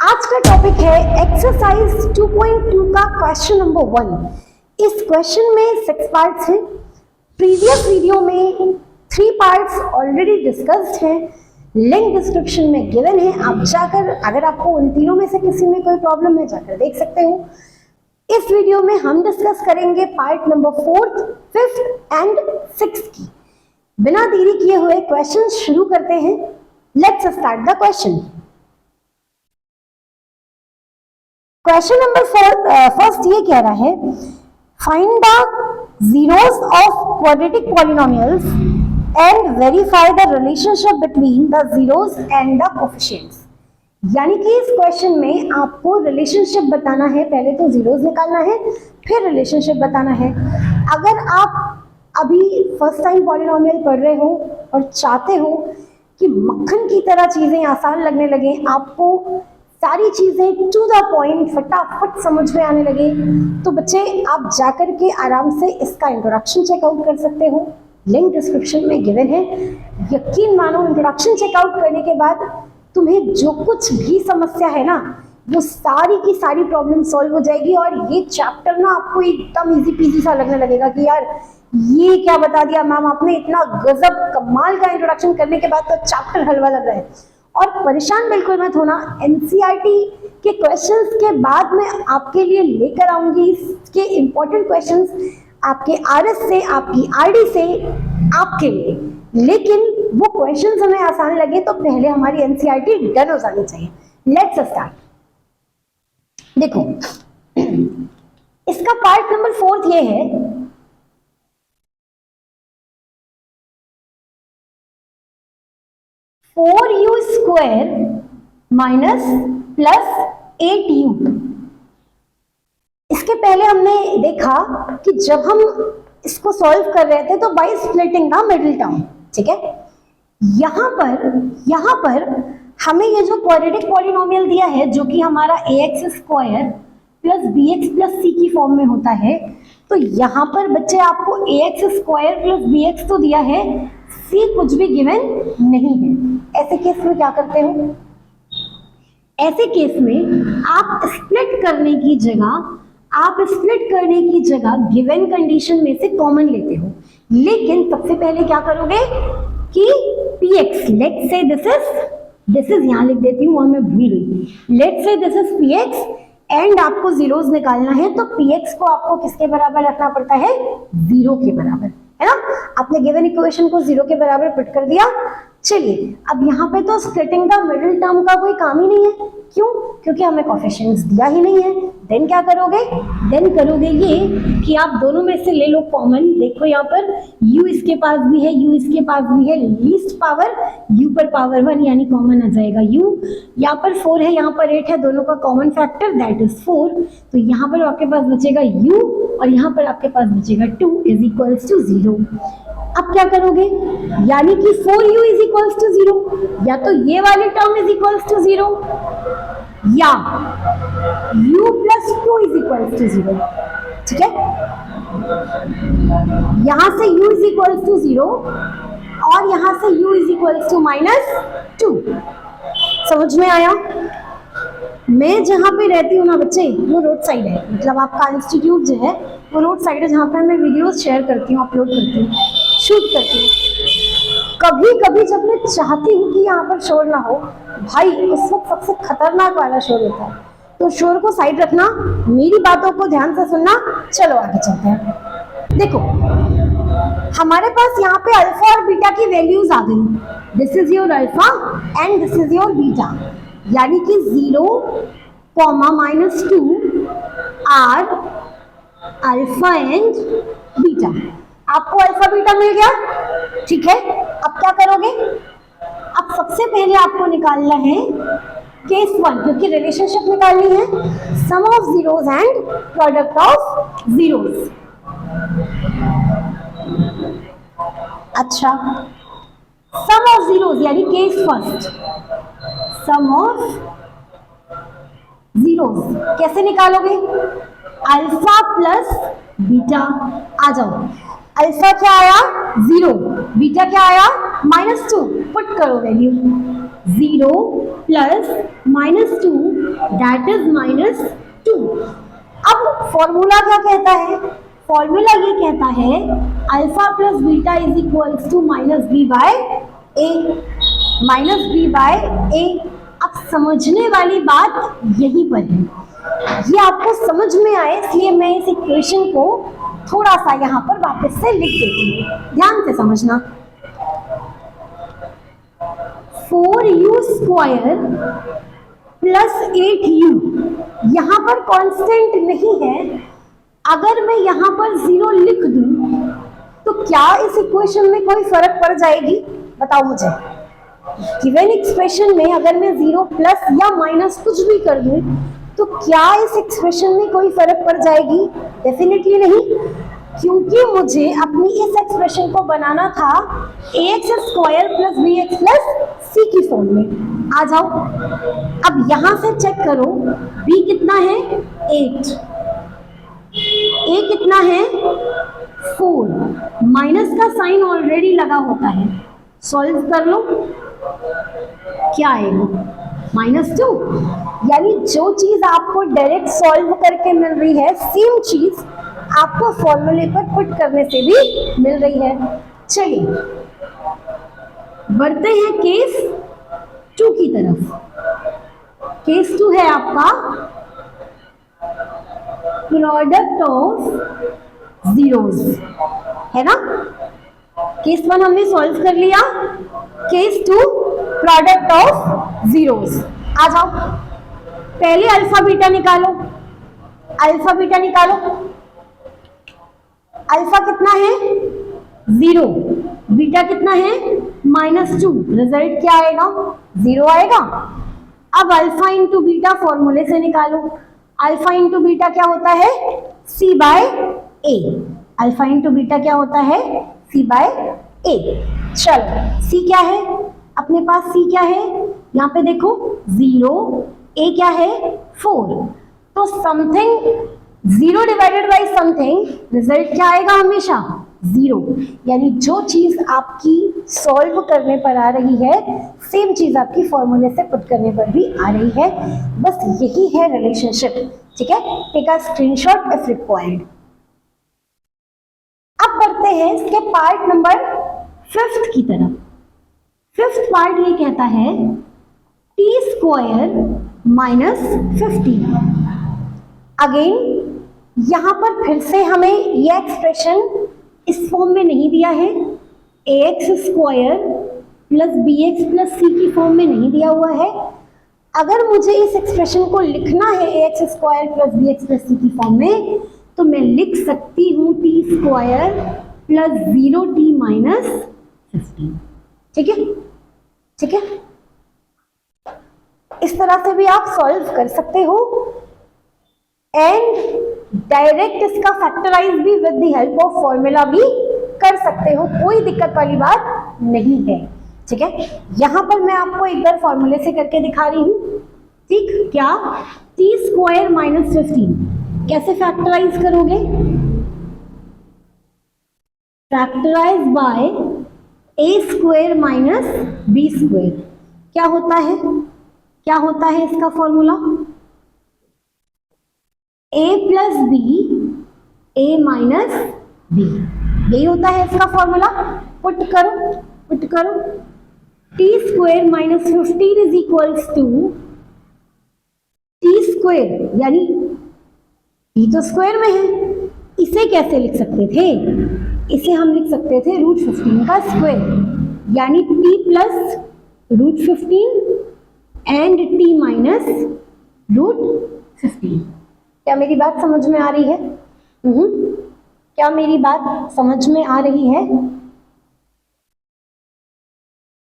आज का टॉपिक है एक्सरसाइज 2.2 का क्वेश्चन नंबर 1। इस क्वेश्चन में 6 पार्ट्स हैं। प्रीवियस वीडियो में 3 पार्ट्स ऑलरेडी डिस्कस्ड हैं, लिंक डिस्क्रिप्शन में गिवन है। आप जाकर, अगर आपको उन तीनों में से किसी में कोई प्रॉब्लम है, जाकर देख सकते हो। इस वीडियो में हम डिस्कस करेंगे part number 4, 5th and 6th की। बिना देरी किए हुए क्वेश्चन शुरू करते हैं। Let's start the question. Question number first ये कह रहा है, find the zeros of quadratic polynomials and verify the relationship between the zeros and the coefficients. यानी कि इस क्वेश्चन में आपको रिलेशनशिप बताना है। पहले तो जीरोस निकालना है, फिर रिलेशनशिप बताना है। अगर आप अभी फर्स्ट टाइम पॉलिनोमियल पढ़ रहे हो और चाहते हो कि मक्खन की तरह चीजें आसान लगने लगे, आपको सारी चीजें टू द पॉइंट फटाफट समझ में आने लगे, तो बच्चे आप जाकर के आराम से इसका इंट्रोडक्शन चेकआउट कर सकते हो। लिंक डिस्क्रिप्शन में गिवन है। यकीन मानो, इंट्रोडक्शन चेकआउट करने के बाद तुम्हें जो कुछ भी समस्या है ना, वो सारी की सारी प्रॉब्लम सॉल्व हो जाएगी। और ये चैप्टर ना आपको एकदम इजी पीजी सा लगने लगेगा कि यार ये क्या बता दिया मैम आपने, इतना गजब कमाल का इंट्रोडक्शन करने के बाद तो चैप्टर हलवा लग रहा है। और परेशान बिल्कुल मत होना, एनसीईआरटी के क्वेश्चंस के बाद मैं आपके लिए लेकर आऊंगी इसके इंपॉर्टेंट क्वेश्चंस आपके आरएस से, आपकी आरडी से आपके लिए। लेकिन वो क्वेश्चंस हमें आसान लगे तो पहले हमारी एनसीईआरटी डन हो जानी चाहिए। Let's start. देखो इसका पार्ट नंबर 4 ये है, 4u square minus plus 8u। इसके पहले हमने देखा कि जब हम इसको सॉल्व कर रहे थे तो by splitting the middle term, ठीक है। यहां पर हमें ये जो क्वाड्रेटिक पॉलिनोमियल दिया है, जो कि हमारा ax square plus bx plus c की फॉर्म में होता है, तो यहां पर बच्चे आपको ax स्क्वायर प्लस bx तो दिया है, c कुछ भी गिवन नहीं है। ऐसे केस में क्या करते हो? ऐसे केस में आप स्प्लिट करने की जगह गिवन कंडीशन में से कॉमन लेते हो। लेकिन सबसे पहले क्या करोगे कि px, let's say this is यहां लिख देती हूं, मैं भूल गई। Let's say this is px and आपको जीरोस निकालना है, तो px को आपको किसके बराबर रखना पड़ता है? 0 के बराबर, है ना। आपने गिवन इक्वेशन को 0 के बराबर पुट कर दिया। चलिए अब यहाँ पे तो स्प्लिटिंग द मिडिल टर्म का कोई काम ही नहीं है। क्यों? क्योंकि हमें कोफिशिएंट्स दिया ही नहीं है। देन क्या करोगे? देन करोगे ये कि आप दोनों में से ले लो कॉमन। देखो यहाँ पर u इसके पास भी है, u इसके पास भी है, लीस्ट पावर u पर पावर 1 यानी कॉमन आ जाएगा u। यहाँ पर 4 है, यहाँ पर 8 है, दोनों का कॉमन फैक्टर दैट इज 4। तो यहाँ पर आपके पास बचेगा u और यहाँ पर आपके पास बचेगा 2 इज इक्वल्स टू 0। अब क्या करोगे? यानी कि 4u इज इक्वल्स टू 0, या तो ये वाली टर्म इज इक्वल्स टू 0 या u plus 2 is equals to 0, ठीक है। यहां से u इज इक्वल्स टू 0 और यहां से u इज इक्वल्स टू -2। समझ में आया? मैं जहां पे रहती हूँ ना बच्चे, वो रोड साइड है, मतलब आपका इंस्टीट्यूट जो है वो रोड साइड है, जहाँ पर मैं वीडियोस शेयर करती हूँ, अपलोड करती हूँ, शूट करती हूँ। कभी कभी जब मैं चाहती हूँ कि यहाँ पर शोर ना हो, भाई उस वक्त सबसे खतरनाक वाला शोर होता है। तो शोर को साइड रखना, मेरी बातों को ध्यान से सुनना। चलो आगे चलते हैं। देखो हमारे पास यहाँ पे अल्फा और बीटा की वैल्यूज आ गई। This is your alpha and this is your beta, यानी कि 0, -2 आर अल्फा एंड बीटा। आपको अल्फा बीटा मिल गया, ठीक है। अब क्या करोगे? अब सबसे पहले आपको निकालना है केस 1, क्योंकि रिलेशनशिप निकालनी है, sum of zeros and product of zeros. अच्छा, सम ऑफ जीरोस यानी case first, sum of zeros कैसे निकालोगे? Alpha plus beta. आ जाओ, अल्फा क्या आया? 0, बीटा क्या आया? -2। पुट करो वैल्यू, 0 प्लस -2 दैट इज -2। अब फॉर्मूला क्या कहता है? फॉर्मूला ये कहता है alpha plus beta is equals to -b by a, -b by a। अब समझने वाली बात यहीं पर है, ये आपको समझ में आए इसलिए मैं इस इक्वेशन को थोड़ा सा यहाँ पर वापस से लिख देती हूँ, ध्यान से समझना। 4u स्क्वायर प्लस 8u यहाँ पर कांस्टेंट नहीं है। अगर मैं यहाँ पर 0 लिख दूं तो क्या इस इक्वेशन में कोई फर्क पड़ जाएगी? बताओ मुझे। गिवन एक्सप्रेशन में अगर मैं 0 प्लस या माइनस कुछ भी कर दूं तो क्या इस एक्सप्रेशन में कोई फर्क पड़ जाएगी? डेफिनेटली नहीं, क्योंकि मुझे अपनी इस एक्सप्रेशन को बनाना था ax square plus bx plus c की फॉर्म में। आ जाओ, अब यहां से चेक करो b कितना है 8, a कितना है 4, माइनस का साइन ऑलरेडी लगा होता है, सॉल्व कर लो, क्या आएगा -2। यानी जो चीज आपको डायरेक्ट सॉल्व करके मिल रही है सेम चीज आपको फॉर्मूले पर पुट करने से भी मिल रही है। चलिए बढ़ते हैं केस 2 की तरफ। केस 2 है आपका प्रोडक्ट ऑफ जीरोस, है ना। केस 1 हमने सॉल्व कर लिया, केस 2 प्रोडक्ट ऑफ जीरोस। आ जाओ, पहले अल्फा बीटा निकालो, अल्फा बीटा निकालो। अल्फा कितना है 0, बीटा कितना है -2, रिजल्ट क्या आएगा 0 आएगा। अब अल्फा इंटू बीटा फॉर्मूले से निकालो, अल्फा इंटू बीटा क्या होता है c by a, alpha into beta क्या होता है c बाय a। चलो c क्या है अपने पास, c क्या है यहाँ पे देखो 0, a क्या है 4, तो something 0 divided by something, result क्या आएगा हमेशा 0। यानी जो चीज आपकी सॉल्व करने पर आ रही है सेम चीज आपकी फॉर्मूले से पुट करने पर भी आ रही है, बस यही है रिलेशनशिप। ठीक है, take a screenshot if required. अब बढ़ते हैं इसके पार्ट नंबर 5th की तरफ। 5th पार्ट ये कहता है t स्क्वायर -15। अगेन यहां पर फिर से हमें ये एक्सप्रेशन इस फॉर्म में नहीं दिया है, ax square plus bx plus c की फॉर्म में नहीं दिया हुआ है। अगर मुझे इस एक्सप्रेशन को लिखना है ax square plus bx plus c की फॉर्म में तो मैं लिख सकती हूँ t square plus 0t minus 15। ठीक है, ठीक है, इस तरह से भी आप सॉल्व कर सकते हो एंड डायरेक्ट इसका फैक्टराइज भी with the help of formula भी कर सकते हो, कोई दिक्कत वाली बात नहीं है। ठीक है, यहां पर मैं आपको एक बार फॉर्मूले से करके दिखा रही हूं। ठीक, क्या t स्क्वायर -15 कैसे फैक्टराइज करोगे? Factorise by a square minus b square. क्या होता है, क्या होता है इसका formula? a plus B a minus B, यही होता है इसका फॉर्मूला। पुट करो, पुट करो, t square -15 is equals to t square, यानी t तो स्क्वायर में है, इसे कैसे लिख सकते थे? इसे हम लिख सकते थे √15 का स्क्वायर, यानी t plus √15 and t minus √15। क्या मेरी बात समझ में आ रही है? क्या मेरी बात समझ में आ रही है?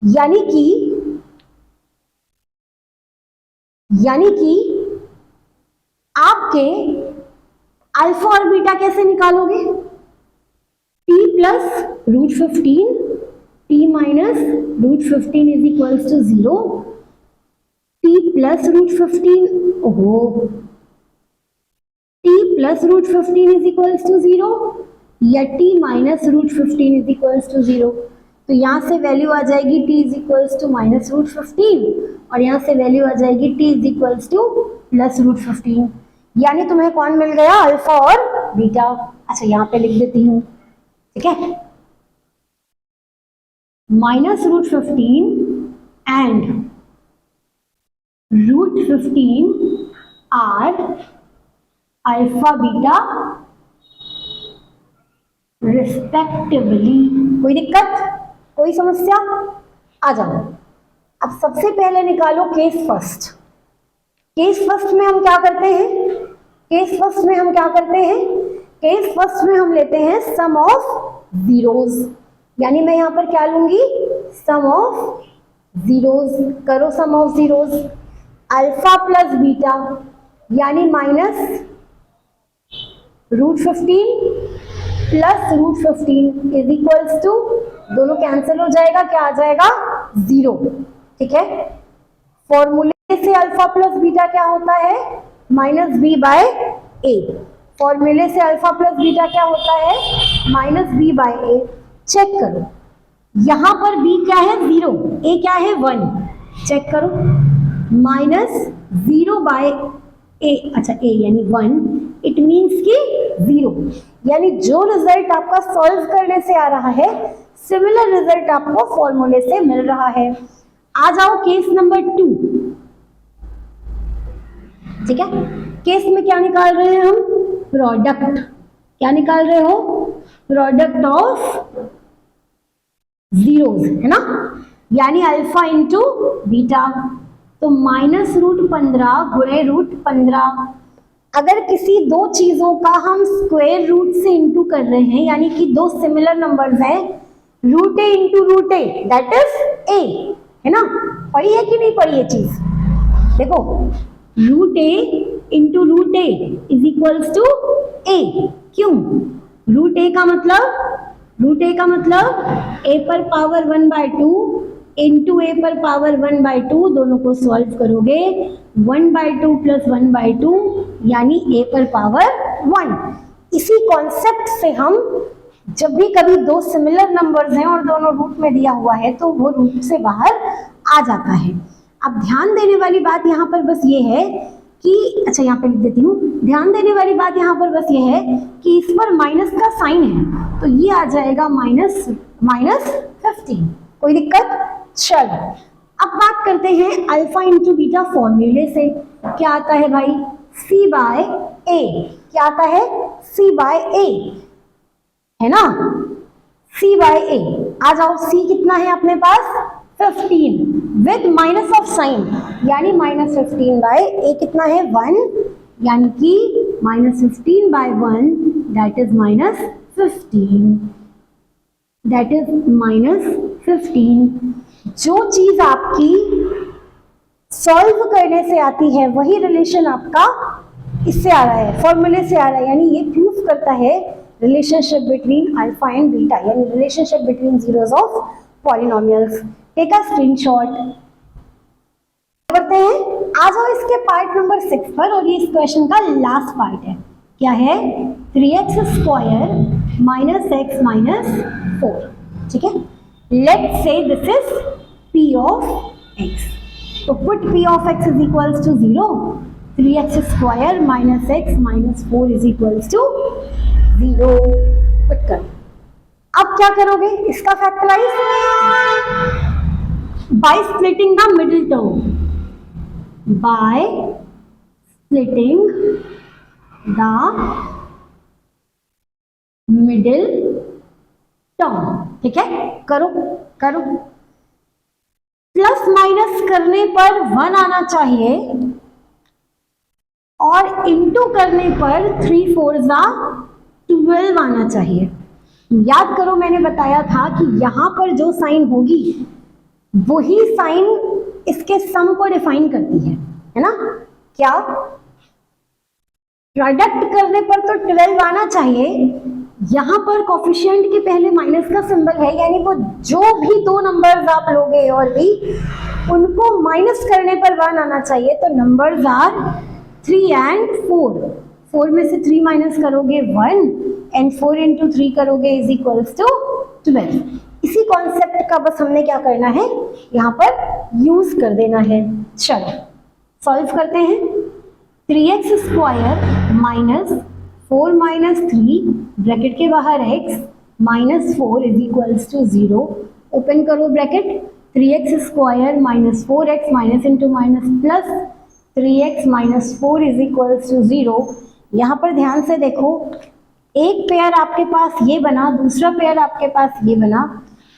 यानी कि आपके अल्फा और बीटा कैसे निकालोगे? t plus √15 t minus √15 is equals to 0, t plus √15, ओहो, t plus √15 is equals to 0 या t minus √15 is equals to 0। तो यहाँ से वैल्यू आ जाएगी t इज इक्वल्स टू -√15 और यहाँ से वैल्यू आ जाएगी t इज इक्वल्स टू +√15। यानी तुम्हें कौन मिल गया, अल्फा और बीटा। अच्छा यहाँ पे लिख देती हूँ, ठीक है, -√15 and √15 are alpha beta respectively. कोई दिक्कत, कोई समस्या? आ जाओ। अब सबसे पहले निकालो केस फर्स्ट। केस फर्स्ट में हम क्या करते हैं, केस फर्स्ट में हम क्या करते हैं, केस फर्स्ट में हम लेते हैं सम ऑफ जीरोस। यानी मैं यहाँ पर क्या लूंगी, सम ऑफ जीरोस। करो sum of zeros. Alpha plus beta यानी -√15 प्लस √15 इज इक्वल्स टू, दोनों कैंसिल हो जाएगा, क्या आ जाएगा, 0। ठीक है, फॉर्मूले से अल्फा प्लस बीटा क्या होता है, -b/a। फॉर्मूले से अल्फा प्लस बीटा क्या होता है, -b/a। चेक करो, यहां पर b क्या है, 0, a क्या है, 1। चेक करो, -0/a, अच्छा a यानी 1, इट मीन्स कि 0। यानी जो रिजल्ट आपका सॉल्व करने से आ रहा है, सिमिलर रिजल्ट आपको फॉर्मूले से मिल रहा है। आ जाओ केस नंबर 2। ठीक है, केस में क्या निकाल रहे हैं हम, प्रोडक्ट। क्या निकाल रहे हो, प्रोडक्ट ऑफ जीरोस, है ना, यानी अल्फा इंटू बीटा। तो -√15 गुणे √15। अगर किसी दो चीजों का हम स्क्वायर रूट से इंटू कर रहे हैं, यानी कि दो सिमिलर नंबर्स हैं, √a into √a that is a, है ना। पढ़ी है कि नहीं पढ़ी ये चीज, देखो, √a into √a is equals to a। क्यों, √a का मतलब a पर पावर 1/2 इंटू a पर पावर 1/2, दोनों को सॉल्व करोगे 1/2 प्लस 1/2 यानी a पर पावर 1। इसी कॉन्सेप्ट से हम जब भी कभी दो सिमिलर नंबर्स हैं और दोनों रूट में दिया हुआ है तो वो रूट से बाहर आ जाता है। अब ध्यान देने वाली बात यहाँ पर बस ये है कि, अच्छा यहाँ पे लिख देती हूँ, ध्यान देने वाली बात यहाँ पर बस ये है कि इस पर माइनस का साइन है, तो ये आ जाएगा -15। कोई दिक्कत? चलो अब बात करते हैं अल्फा इंटू बीटा फॉर्मूले से। क्या आता है भाई, c/a। क्या आता है, c/a, है ना, c/a। आ जाओ, c कितना है अपने पास, 15 विद माइनस ऑफ साइन, यानी -15/a कितना है, 1, यानी कि -15/1 दैट इज -15, दैट इज -15। जो चीज आपकी सॉल्व करने से आती है वही रिलेशन आपका इससे आ रहा है, फॉर्मूले से आ रहा है, यानी ये प्रूफ करता है relationship between alpha and beta, यानी relationship between zeros of polynomials. Take a screenshot. करते हैं, आ जाओ इसके पार्ट नंबर 6 पर, और ये इस क्वेश्चन का लास्ट पार्ट है। क्या है, 3x² - x - 4। ठीक है, let's say this is p of x. So put p of x is equals to 0. 3x² - x - 4 is equals to 0. Put कर। अब क्या करोगे, इसका factorise by splitting the middle term. By splitting the middle term. ठीक है, करो करो। Plus minus करने पर 1 आना चाहिए और इंटू करने पर 3 4 12 आना चाहिए। याद करो, मैंने बताया था कि यहां पर जो साइन होगी वही साइन इसके सम को डिफाइन करती है ना। क्या, प्रोडक्ट करने पर तो 12 आना चाहिए, यहाँ पर कोफिशिएंट के पहले माइनस का सिंबल है, यानी वो जो भी दो नंबर्स आप लोगे और भी उनको माइनस करने पर 1 आना चाहिए। तो नंबर्स आर 3 and 4। 4 में से 3 माइनस करोगे 1 एंड 4 into 3 करोगे इज इक्वल्स टू 12। इसी कॉन्सेप्ट का बस हमने क्या करना है, यहाँ पर यूज कर देना है। चलो सॉल्व करते हैं। 3x square minus 4 minus 3 bracket के बाहर x minus 4 is equals to 0, open करो bracket. 3x square minus 4x minus into minus plus 3x minus 4 is equals to 0। यहाँ पर ध्यान से देखो, एक पेयर आपके पास ये बना, दूसरा पेयर आपके पास ये बना।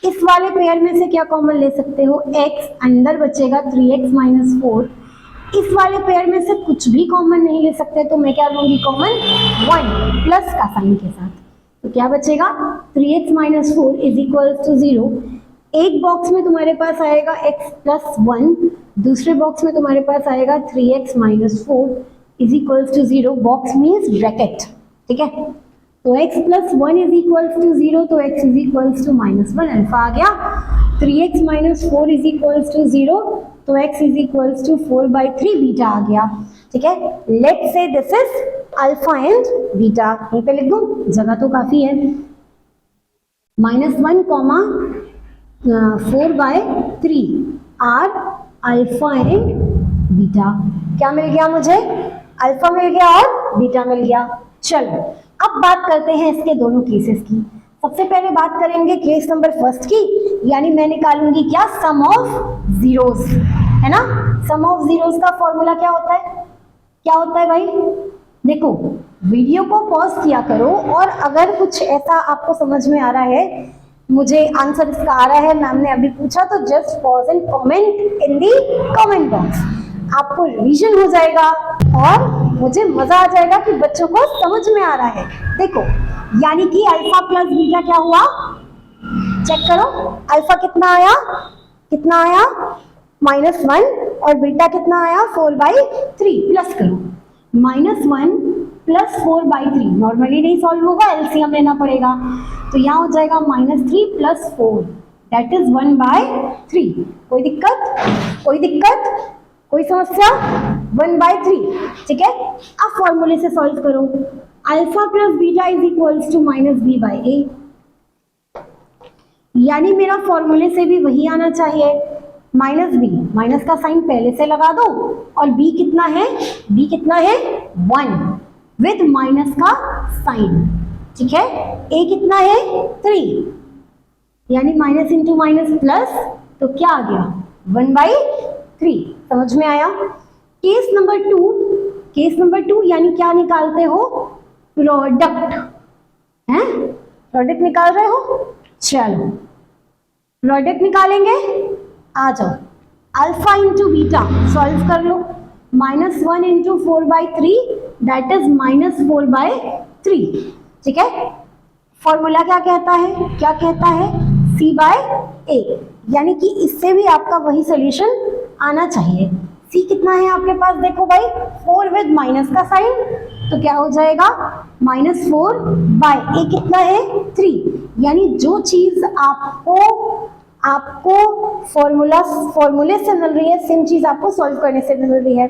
इस वाले पेयर में से क्या कॉमन ले सकते हो, x, अंदर बचेगा 3x माइनस 4। इस वाले पेयर में से कुछ भी कॉमन नहीं ले सकते, तो मैं क्या लूंगी कॉमन, 1 प्लस का साइन के साथ। तो क्या बचेगा, 3x minus 4 is equal to 0। एक बॉक्स में तुम्हारे पास आएगा x प्लस 1, दूसरे बॉक्स में तुम्हारे पास आएगा 3x minus 4 is equal to 0। Box means bracket, ठीक है। तो x plus 1 is equal to 0, तो x is equal to minus 1, alpha आ गया। 3x minus 4 is equal to 0, तो x is equal to 4/3 beta आ गया, ठीक है। Let's say this is alpha and beta. यहीं पे लिख दूं, जगह तो काफी है। -1 comma 4/3 are alpha and beta. क्या मिल गया मुझे, अल्फा मिल गया और बीटा मिल गया। चलो अब बात करते हैं इसके दोनों केसेस की। सबसे पहले बात करेंगे केस नंबर फर्स्ट की, यानी मैं निकालूंगी क्या, सम ऑफ जीरोस, है ना। सम ऑफ जीरोस का फॉर्मूला क्या होता है, क्या होता है भाई, देखो वीडियो को पॉज किया करो, और अगर कुछ ऐसा आपको समझ में आ रहा है, मुझे आंसर इसका आ रहा है, मैम ने अभी पूछा, तो just pause and comment in the comment box. आपको रिवीजन हो जाएगा और मुझे मजा आ जाएगा कि बच्चों को समझ में आ रहा है। देखो यानी कि अल्फा प्लस बीटा क्या हुआ, चेक करो, अल्फा कितना आया, कितना आया -1, और बीटा कितना आया 4/3। प्लस करो, -1 प्लस 4/3, नॉर्मली नहीं सॉल्व होगा, एलसीएम लेना पड़ेगा। तो यहाँ हो जाएगा -3 प्लस 4 दैट इज 1/3। कोई दिक्कत, कोई दिक्कत, कोई समस्या, 1/3, ठीक है। अब फॉर्मूले से सॉल्व करो, alpha plus beta is equals to -b/a, यानी मेरा फॉर्मूले से भी वही आना चाहिए, -b, माइनस का साइन पहले से लगा दो, और b कितना है, b कितना है 1 विद माइनस का साइन, ठीक है। a कितना है 3, यानी माइनस इंटू माइनस प्लस, तो क्या आ गया 1/3। समझ में आया। केस नंबर 2, केस नंबर 2 यानी क्या निकालते हो, प्रोडक्ट, हैं, प्रोडक्ट निकाल रहे हो, चलो प्रोडक्ट निकालेंगे, आ जाओ। अल्फा इंटू बीटा सॉल्व कर लो, -1 इंटू 4/3 दैट इज -4/3, ठीक है। फॉर्मूला क्या कहता है, क्या कहता है, c/a, यानी कि इससे भी आपका वही सोल्यूशन आना चाहिए। c कितना है आपके पास, देखो भाई 4 विद माइनस का साइन, तो क्या हो जाएगा -4/a कितना है 3, यानी जो चीज आपको फॉर्मूले से मिल रही है, सेम चीज आपको सॉल्व करने से मिल रही है।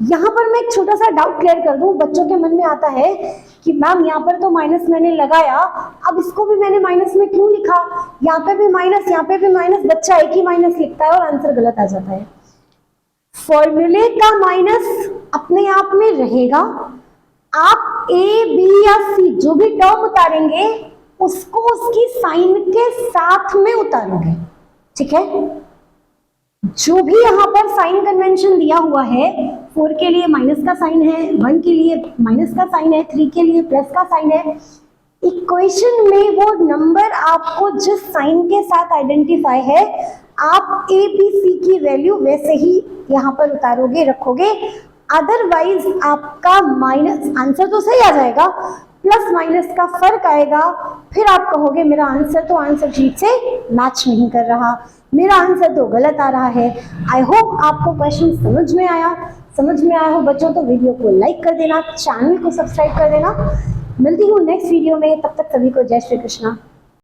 यहाँ पर मैं एक छोटा सा डाउट क्लियर कर दूं, बच्चों के मन में आता है कि मैम यहाँ पर तो माइनस मैंने लगाया, अब इसको भी मैंने माइनस में क्यों लिखा, यहाँ पे भी माइनस, यहाँ पे भी माइनस, बच्चा एक ही माइनस लिखता है और आंसर गलत आ जाता है। फॉर्मूले का माइनस अपने आप में रहेगा, आप ए बी या सी जो भी टर्म उतारेंगे उसको उसकी साइन के साथ में उतारोगे, ठीक है। जो भी यहाँ पर साइन कन्वेंशन दिया हुआ है, 4 के लिए माइनस का साइन है, 1 के लिए माइनस का साइन है, 3 के लिए प्लस का साइन है। इक्वेशन में वो नंबर आपको जिस साइन के साथ आइडेंटिफाई है, आप ए बी सी की वैल्यू वैसे ही यहाँ पर उतारोगे, रखोगे, अदरवाइज आपका माइनस, आंसर तो सही आ जाएगा, प्लस माइनस का फर्क आएगा, फिर आप कहोगे मेरा आंसर तो आंसर शीट से मैच नहीं कर रहा, मेरा आंसर तो गलत आ रहा है। आई होप आपको क्वेश्चन समझ में आया, समझ में आया हो बच्चों तो वीडियो को लाइक कर देना, चैनल को सब्सक्राइब कर देना। मिलती हूँ नेक्स्ट वीडियो में, तब तक सभी को जय श्री कृष्णा।